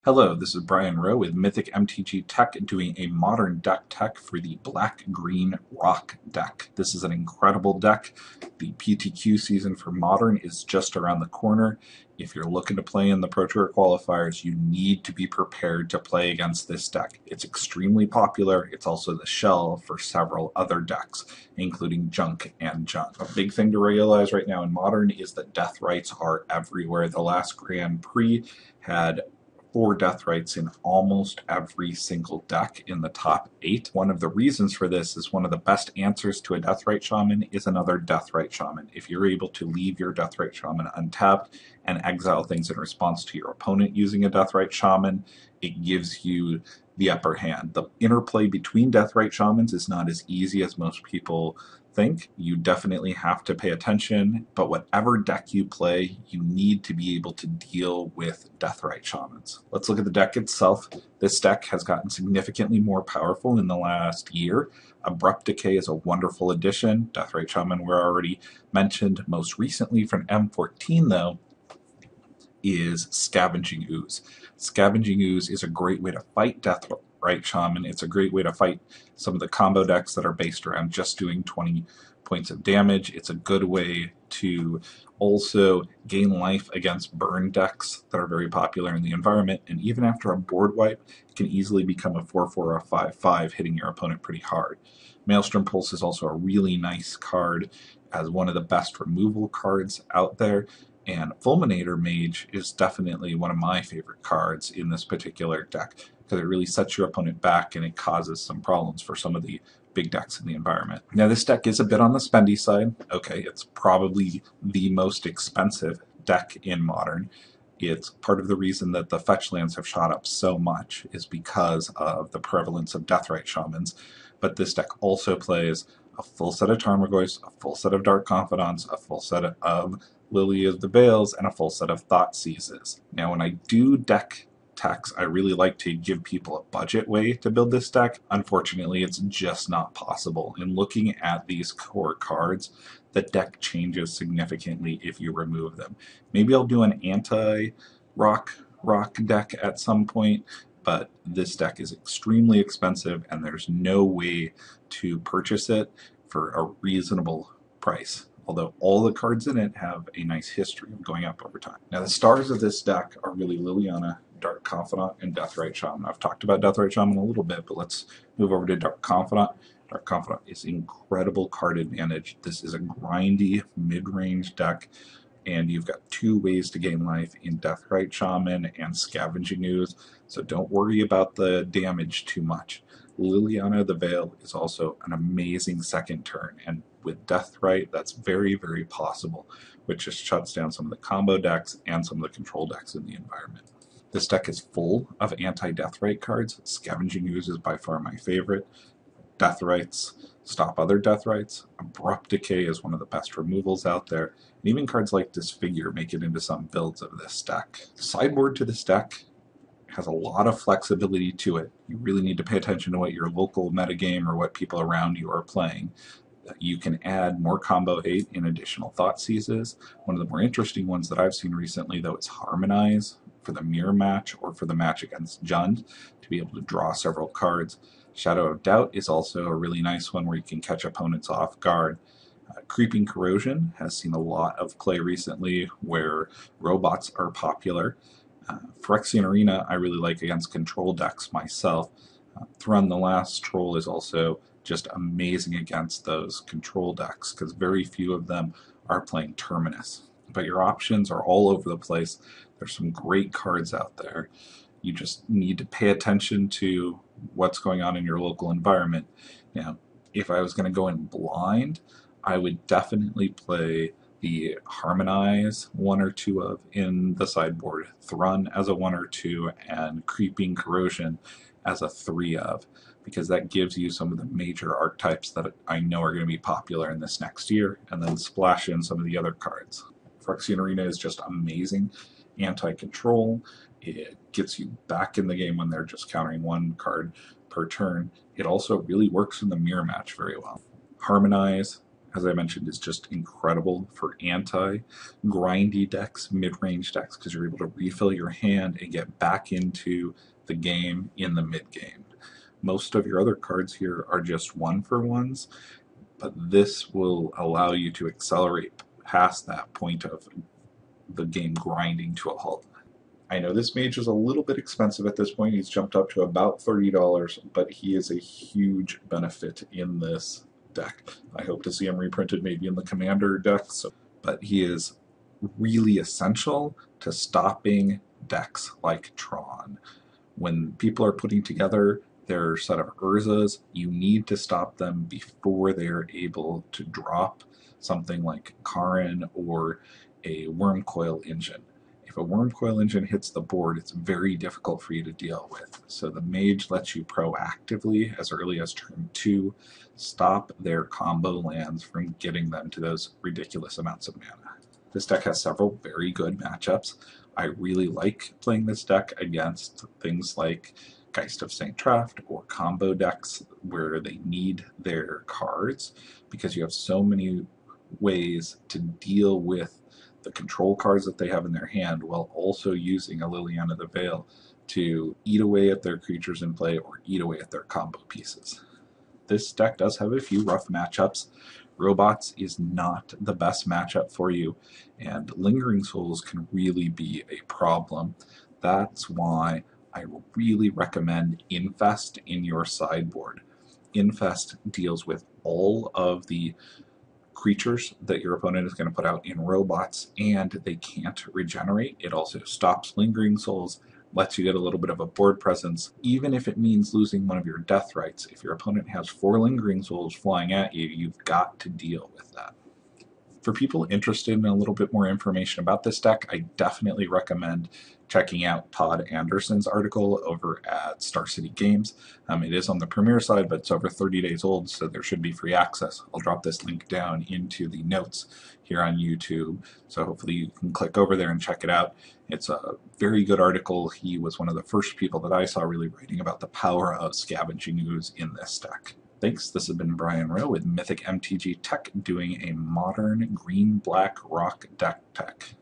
Hello, this is Brian Rowe with Mythic MTG Tech doing a modern deck tech for the Black-Green Rock deck. This is an incredible deck. The PTQ season for Modern is just around the corner. If you're looking to play in the Pro Tour qualifiers, you need to be prepared to play against this deck. It's extremely popular. It's also the shell for several other decks, including Junk and Junk. A big thing to realize right now in Modern is that Deathrites are everywhere. The last Grand Prix had 4 Deathrites in almost every single deck in the top 8. One of the reasons for this is one of the best answers to a Deathrite Shaman is another Deathrite Shaman. If you're able to leave your Deathrite Shaman untapped and exile things in response to your opponent using a Deathrite Shaman, it gives you the upper hand. The interplay between Deathrite Shamans is not as easy as most people think. You definitely have to pay attention, but whatever deck you play, you need to be able to deal with Deathrite Shamans. Let's look at the deck itself. This deck has gotten significantly more powerful in the last year. Abrupt Decay is a wonderful addition. Deathrite Shaman were already mentioned. Most recently from M14 though is Scavenging Ooze. Scavenging Ooze is a great way to fight Deathrite Shaman. It's a great way to fight some of the combo decks that are based around just doing 20 points of damage. It's a good way to also gain life against burn decks that are very popular in the environment, and even after a board wipe, it can easily become a 4-4 or a 5-5, hitting your opponent pretty hard. Maelstrom Pulse is also a really nice card as one of the best removal cards out there. And Fulminator Mage is definitely one of my favorite cards in this particular deck because it really sets your opponent back and it causes some problems for some of the big decks in the environment. Now this deck is a bit on the spendy side. Okay, it's probably the most expensive deck in Modern. It's part of the reason that the fetch lands have shot up so much is because of the prevalence of Deathrite Shamans. But this deck also plays a full set of Tarmogoyfs, a full set of Dark Confidants, a full set of Lily of the Veils, and a full set of Thoughtseizes. Now when I do deck techs, I really like to give people a budget way to build this deck. Unfortunately, it's just not possible. In looking at these core cards, the deck changes significantly if you remove them. Maybe I'll do an anti-rock deck at some point, but this deck is extremely expensive and there's no way to purchase it for a reasonable price, although all the cards in it have a nice history of going up over time. Now the stars of this deck are really Liliana, Dark Confidant, and Deathrite Shaman. I've talked about Deathrite Shaman a little bit, but let's move over to Dark Confidant. Dark Confidant is incredible card advantage. This is a grindy mid-range deck, and you've got 2 ways to gain life in Deathrite Shaman and Scavenging Ooze, so don't worry about the damage too much. Liliana the Veil is also an amazing second turn, and with Deathrite, that's very, very possible, which just shuts down some of the combo decks and some of the control decks in the environment. This deck is full of anti-Deathrite cards. Scavenging Ooze is by far my favorite. Deathrites stop other Deathrites. Abrupt Decay is one of the best removals out there. And even cards like Disfigure make it into some builds of this deck. Sideboard to this deck has a lot of flexibility to it. You really need to pay attention to what your local metagame or what people around you are playing. You can add more combo hate in additional Thoughtseizes. One of the more interesting ones that I've seen recently, though, is Harmonize for the mirror match or for the match against Jund to be able to draw several cards. Shadow of Doubt is also a really nice one where you can catch opponents off guard. Creeping Corrosion has seen a lot of play recently where robots are popular. Phyrexian Arena I really like against control decks myself. Thrun the Last Troll is also just amazing against those control decks because very few of them are playing Terminus. But your options are all over the place. There's some great cards out there. You just need to pay attention to what's going on in your local environment. Now, if I was going to go in blind, I would definitely play the Harmonize 1 or 2 of in the sideboard, Thrun as a 1 or 2, and Creeping Corrosion as a 3 of, because that gives you some of the major archetypes that I know are going to be popular in this next year, and then splash in some of the other cards. Phyrexian Arena is just amazing. Anti-control, it gets you back in the game when they're just countering 1 card per turn. It also really works in the mirror match very well. Harmonize as I mentioned, is just incredible for anti-grindy decks, mid-range decks, because you're able to refill your hand and get back into the game in the mid-game. Most of your other cards here are just 1-for-1s, but this will allow you to accelerate past that point of the game grinding to a halt. I know this mage is a little bit expensive at this point. He's jumped up to about $30, but he is a huge benefit in this deck. I hope to see him reprinted maybe in the Commander deck, but he is really essential to stopping decks like Tron. When people are putting together their set of Urzas, you need to stop them before they're able to drop something like Karin or a Wormcoil Engine. If a Wormcoil Engine hits the board, it's very difficult for you to deal with. So the Mage lets you proactively, as early as turn 2, stop their combo lands from getting them to those ridiculous amounts of mana. This deck has several very good matchups. I really like playing this deck against things like Geist of St. Traft or combo decks where they need their cards, because you have so many ways to deal with the control cards that they have in their hand while also using a Liliana the Veil to eat away at their creatures in play or eat away at their combo pieces. This deck does have a few rough matchups. Robots is not the best matchup for you, and Lingering Souls can really be a problem. That's why I really recommend Infest in your sideboard. Infest deals with all of the creatures that your opponent is going to put out in robots, and they can't regenerate. It also stops Lingering Souls, lets you get a little bit of a board presence, even if it means losing one of your Deathrites. If your opponent has 4 Lingering Souls flying at you, you've got to deal with that. For people interested in a little bit more information about this deck, I definitely recommend checking out Todd Anderson's article over at Star City Games. It is on the Premier side, but it's over 30 days old, so there should be free access. I'll drop this link down into the notes here on YouTube, so hopefully you can click over there and check it out. It's a very good article. He was one of the first people that I saw really writing about the power of Scavenging Ooze in this deck. Thanks, this has been Brian Rowe with Mythic MTG Tech doing a modern green-black rock deck tech.